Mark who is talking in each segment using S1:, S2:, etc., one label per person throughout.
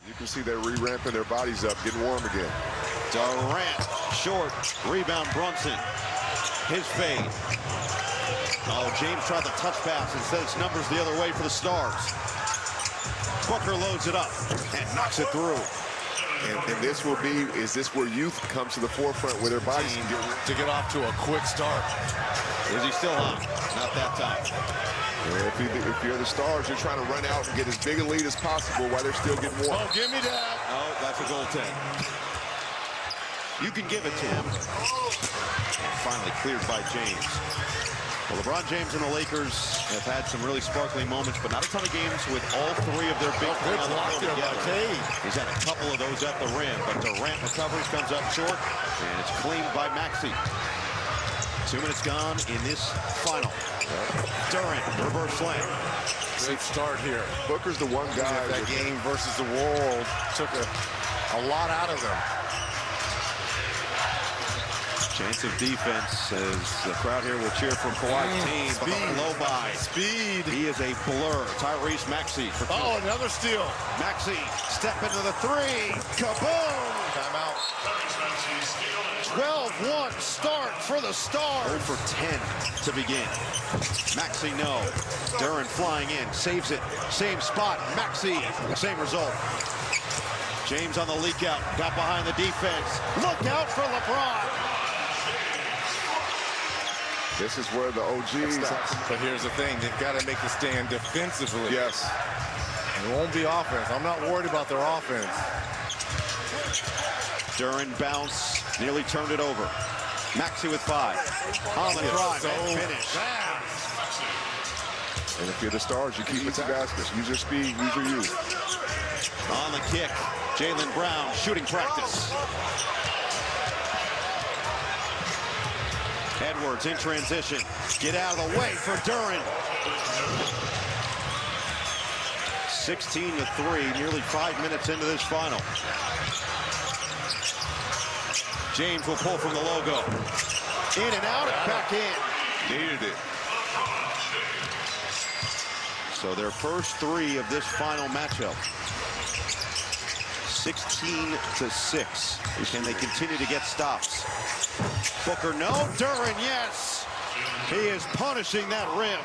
S1: You can see they're re-ramping their bodies up, getting warm again.
S2: Durant, short, rebound Brunson. His fade. Oh, James tried the touch pass. Instead, it's numbers the other way for the Stars. Booker loads it up and knocks it through.
S1: And this will be, is this where youth comes to the forefront where their bodies can
S3: to get off to a quick start.
S2: Is he still on? Not that time.
S1: Yeah, if you're the Stars, you're trying to run out and get as big a lead as possible while they're still getting warm.
S3: Oh, give me that.
S2: Oh, that's a goaltend. You can give it to him. Finally cleared by James. Well, LeBron James and the Lakers have had some really sparkling moments, but not a ton of games with all three of their big three on the floor together. He's had a couple of those at the rim, but Durant recovers, comes up short, and it's cleaned by Maxey. 2 minutes gone in this final. Durant, reverse slam.
S3: Great start here.
S1: Booker's the one guy.
S3: That game versus the world took a lot out of them.
S2: Chance of defense as the crowd here will cheer for Kawhi's team. But low by.
S3: Speed.
S2: He is a blur. Tyrese Maxey for two.
S3: Oh, another steal.
S2: Maxey, step into the three. Kaboom!
S3: Timeout.
S2: 12-1 start for the Stars. 0 for 10 to begin. Maxey, no. Durant flying in, saves it. Same spot. Maxey, same result. James on the leak out, got behind the defense. Look out for LeBron.
S1: This is where the OGs.
S3: But here's the thing, they've got to make the stand defensively.
S1: Yes.
S3: It won't be offense. I'm not worried about their offense.
S2: Durant bounce, nearly turned it over. Maxey with 5. On the drive and finish.
S1: And if you're the Stars, you keep it to baskets. Use your speed, use your youth.
S2: On the kick, Jaylen Brown, shooting practice. Edwards in transition. Get out of the way for Durant. 16-3, nearly 5 minutes into this final. James will pull from the logo. In and out and back in.
S1: Needed it.
S2: So their first 3 of this final matchup. 16-6. Can they continue to get stops? Booker, no. Durant, yes. He is punishing that rim.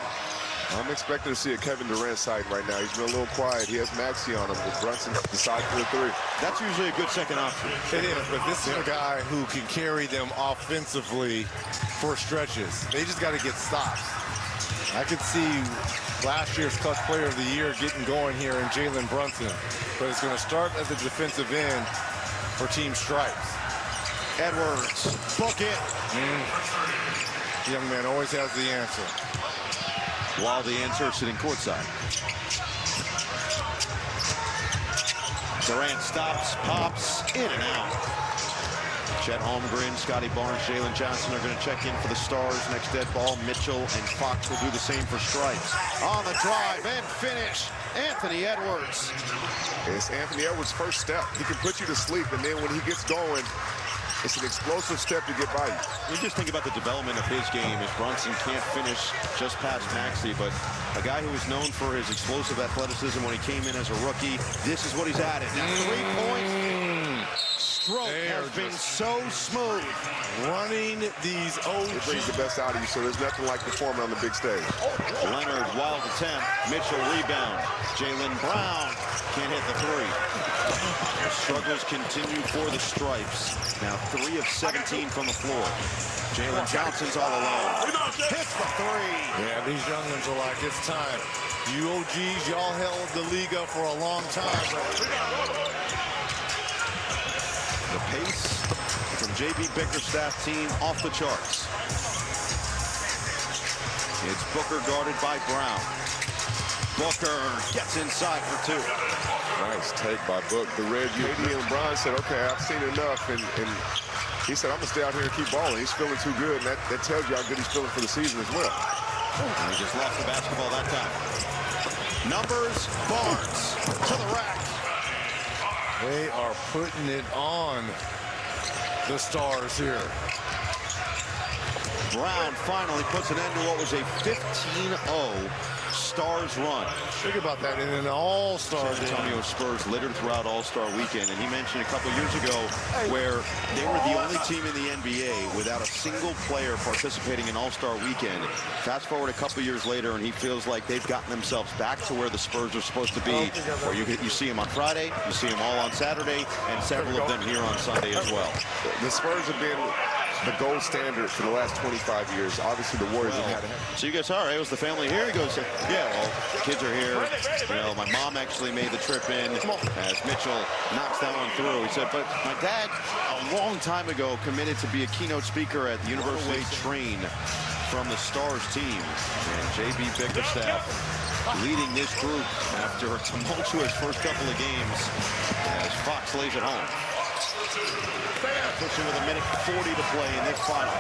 S1: I'm expecting to see a Kevin Durant side right now. He's been a little quiet. He has Maxey on him, but Brunson decides for the 3.
S2: That's usually a good second option.
S3: It is, but this is a guy who can carry them offensively for stretches. They just got to get stops. I could see last year's Clutch Player of the Year getting going here in Jalen Brunson, but it's going to start at the defensive end for Team Stripes.
S2: Edwards, book it.
S3: Young man always has the answer.
S2: While the answer is sitting courtside. Durant stops, pops, in and out. Chet Holmgren, Scotty Barnes, Jalen Johnson are going to check in for the Stars. Next dead ball, Mitchell and Fox will do the same for Stripes. On the drive and finish, Anthony Edwards.
S1: It's Anthony Edwards' first step. He can put you to sleep, and then when he gets going, it's an explosive step to get by you.
S2: You just think about the development of his game as Brunson can't finish just past Maxey, but a guy who was known for his explosive athleticism when he came in as a rookie, this is what he's added. Now 3 points. Stroke has been so smooth.
S3: Running these OGs.
S1: It brings the best out of you, so there's nothing like performing on the big stage.
S2: Leonard, wild attempt. Mitchell rebound. Jaylen Brown can't hit the 3. The struggles continue for the Stripes. Now 3 of 17 from the floor. Jalen Johnson's all alone. Hits the 3.
S3: Yeah, these young ones are like, it's time. You OGs, y'all held the league up for a long time.
S2: The pace from J.B. Bickerstaff's team off the charts. It's Booker guarded by Brown. Booker gets inside for 2.
S1: Nice take by Book. The red UD and Brown said, okay, I've seen enough. And he said, I'm going to stay out here and keep balling. He's feeling too good, and that tells you how good he's feeling for the season as well.
S2: And he just lost the basketball that time. Numbers, Barnes to the rack.
S3: They are putting it on the Stars here.
S2: Brown finally puts an end to what was a 15-0 Stars run.
S3: Think about that in an all-star
S2: San
S3: game.
S2: Antonio Spurs littered throughout All-Star Weekend, and he mentioned a couple years ago where they were the only team in the NBA without a single player participating in All-Star Weekend. Fast forward a couple years later, and he feels like they've gotten themselves back to where the Spurs are supposed to be, where you see them on Friday, you see them all on Saturday, and several of them here on Sunday as well.
S1: The Spurs have been the gold standard for the last 25 years. Obviously, the Warriors have had it.
S2: So you guys, all right, was the family here? He goes, yeah, well, the kids are here. You know, my mom actually made the trip in as Mitchell knocks that one through. He said, but my dad, a long time ago, committed to be a keynote speaker at the University Train from the Stars team. And J.B. Bickerstaff leading this group after a tumultuous first couple of games as Fox lays it home. Pushing with 1:40 to play in this final.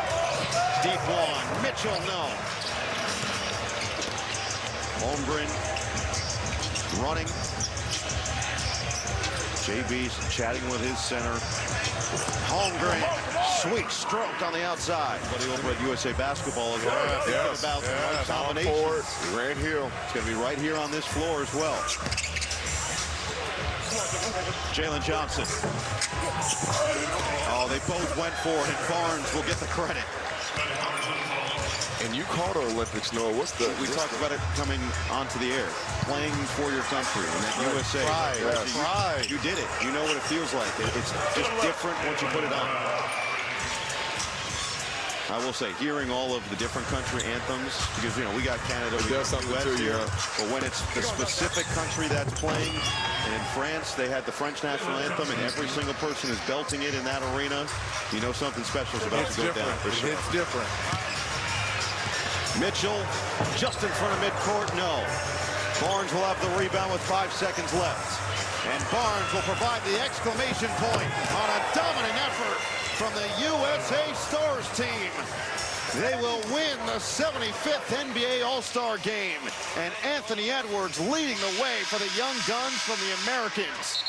S2: Deep one, Mitchell, no. Holmgren running. JB's chatting with his center. Holmgren, sweet stroke on the outside. But over at USA Basketball as well.
S3: Yes,
S2: About
S3: yes,
S2: combinations.
S1: Grant Hill.
S2: It's going to be right here on this floor as well. Jalen Johnson. Oh, they both went for it, and Barnes will get the credit.
S1: And you called the Olympics, Noah.
S2: We talked about it coming onto the air. Playing for your country and that USA.
S3: Pride,
S2: Yes.
S3: pride.
S2: You did it. You know what it feels like. It's just different once you put it on. I will say, hearing all of the different country anthems, because, you know, we got Canada, we got
S1: does something
S2: US
S1: to you,
S2: here,
S1: huh?
S2: but when it's the specific country that's playing, and in France, they had the French national anthem, and every single person is belting it in that arena, you know something special is about
S3: It's
S2: to go
S3: different.
S2: down. For sure.
S3: It's different.
S2: Mitchell, just in front of midcourt, no. Barnes will have the rebound with 5 seconds left. And Barnes will provide the exclamation point on a dominant effort from the USA Stars team. They will win the 75th NBA All-Star Game. And Anthony Edwards leading the way for the Young Guns from the Americans.